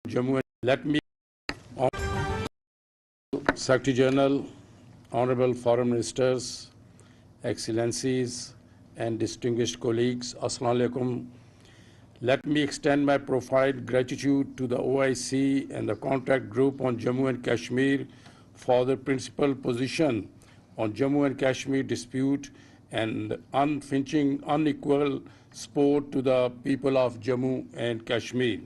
Jammu and let me, Secretary General, Honorable Foreign Ministers, Excellencies, and distinguished colleagues, Assalamu alaikum. Let me extend my profound gratitude to the OIC and the Contact Group on Jammu and Kashmir for their principal position on Jammu and Kashmir dispute and unflinching, unequal support to the people of Jammu and Kashmir.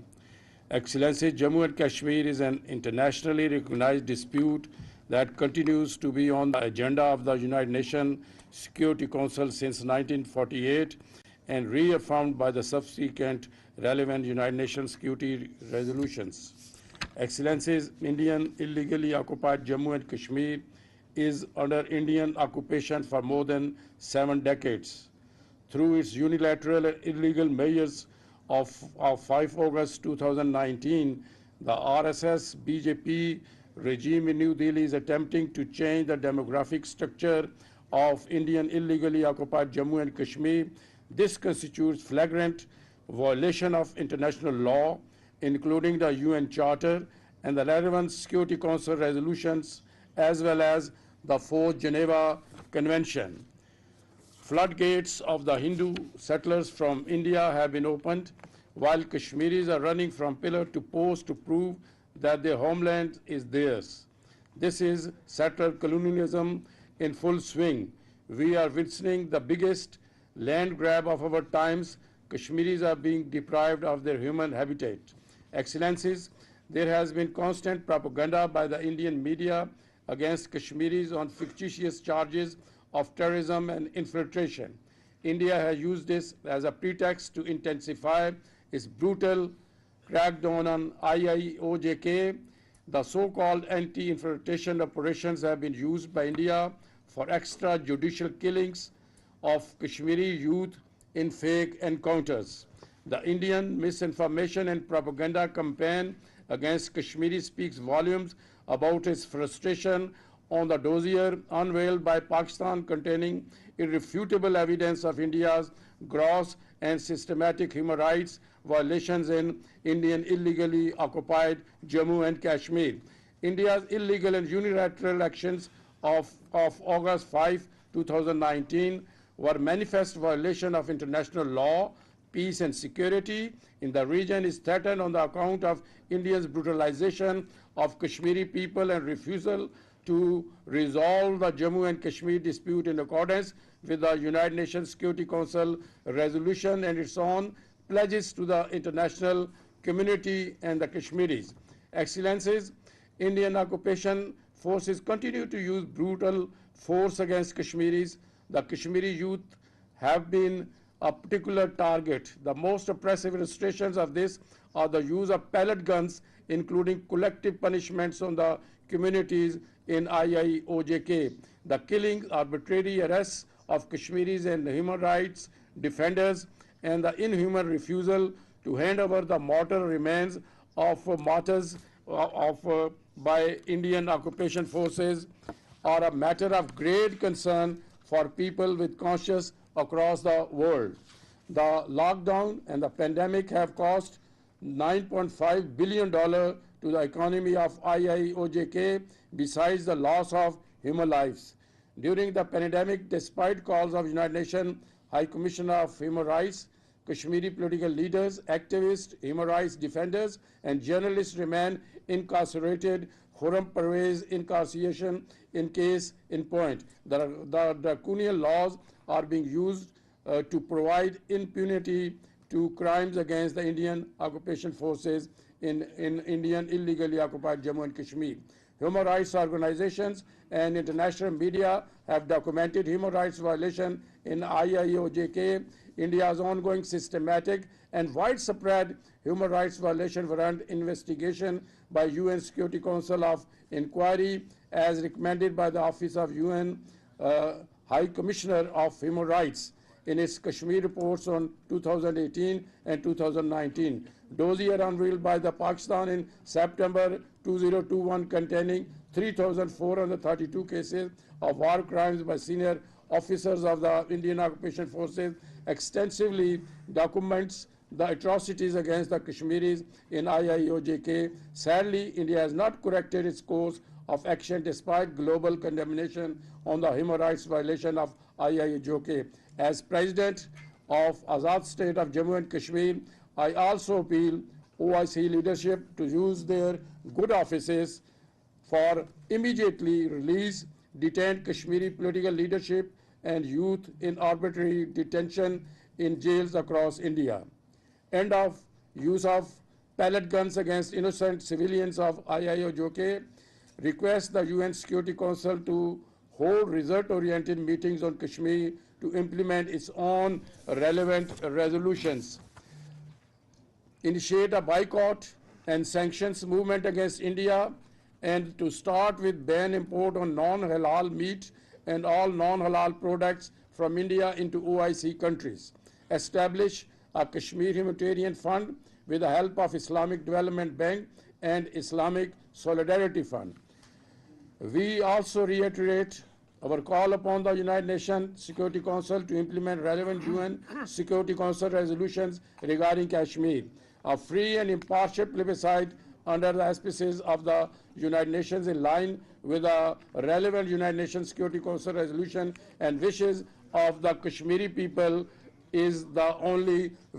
Excellency, Jammu and Kashmir is an internationally recognized dispute that continues to be on the agenda of the United Nations Security Council since 1948 and reaffirmed by the subsequent relevant United Nations security resolutions. Excellencies, Indian illegally occupied Jammu and Kashmir is under Indian occupation for more than 7 decades. Through its unilateral and illegal measures of 5 August 2019, the RSS BJP regime in New Delhi is attempting to change the demographic structure of Indian illegally occupied Jammu and Kashmir. This constitutes flagrant violation of international law, including the UN Charter and the relevant Security Council resolutions, as well as the 4th Geneva Convention. Floodgates of the Hindu settlers from India have been opened, while Kashmiris are running from pillar to post to prove that their homeland is theirs. This is settler colonialism in full swing. We are witnessing the biggest land grab of our times. Kashmiris are being deprived of their human habitat. Excellencies, there has been constant propaganda by the Indian media against Kashmiris on fictitious charges of terrorism and infiltration. India has used this as a pretext to intensify its brutal crackdown on IIOJK. The so-called anti-infiltration operations have been used by India for extrajudicial killings of Kashmiri youth in fake encounters. The Indian misinformation and propaganda campaign against Kashmiri speaks volumes about its frustration on the dossier unveiled by Pakistan containing irrefutable evidence of India's gross and systematic human rights violations in Indian illegally occupied Jammu and Kashmir. India's illegal and unilateral actions of August 5, 2019 were manifest violation of international law. Peace and security in the region is threatened on the account of India's brutalization of Kashmiri people and refusal to resolve the Jammu and Kashmir dispute in accordance with the United Nations Security Council resolution and its own pledges to the international community and the Kashmiris. Excellencies, Indian occupation forces continue to use brutal force against Kashmiris. The Kashmiri youth have been a particular target. The most oppressive illustrations of this are the use of pellet guns, including collective punishments on the communities in IIOJK, the killing, arbitrary arrests of Kashmiris and human rights defenders, and the inhuman refusal to hand over the mortal remains of martyrs by Indian occupation forces are a matter of great concern for people with conscience across the world. The lockdown and the pandemic have cost $9.5 billion to the economy of IIOJK, besides the loss of human lives. During the pandemic, despite calls of United Nations High Commissioner of Human Rights, Kashmiri political leaders, activists, human rights defenders, and journalists remain incarcerated. Khurram Parvez incarceration in case in point. The draconian laws are being used to provide impunity to crimes against the Indian occupation forces in Indian illegally occupied Jammu and Kashmir. Human rights organizations and international media have documented human rights violation in IIOJK. India's ongoing systematic and widespread human rights violation warrant investigation by UN Security Council of Inquiry as recommended by the Office of UN High Commissioner of Human Rights in its Kashmir reports on 2018 and 2019. Dossier unveiled by the Pakistan in September 2021 containing 3,432 cases of war crimes by senior officers of the Indian occupation forces extensively documents the atrocities against the Kashmiris in IIOJK. Sadly, India has not corrected its course of action despite global condemnation on the human rights violation of IIOJK. As President of Azad State of Jammu and Kashmir, I also appeal OIC leadership to use their good offices for immediately release detained Kashmiri political leadership and youth in arbitrary detention in jails across India. End of use of pellet guns against innocent civilians of IIOJK. Request the UN Security Council to hold result-oriented meetings on Kashmir to implement its own relevant resolutions. Initiate a boycott and sanctions movement against India, and to start with ban import on non-halal meat and all non-halal products from India into OIC countries. Establish a Kashmir Humanitarian Fund with the help of Islamic Development Bank and Islamic Solidarity Fund. We also reiterate our call upon the United Nations Security Council to implement relevant UN Security Council resolutions regarding Kashmir. A free and impartial plebiscite under the auspices of the United Nations in line with the relevant United Nations Security Council resolution and wishes of the Kashmiri people is the only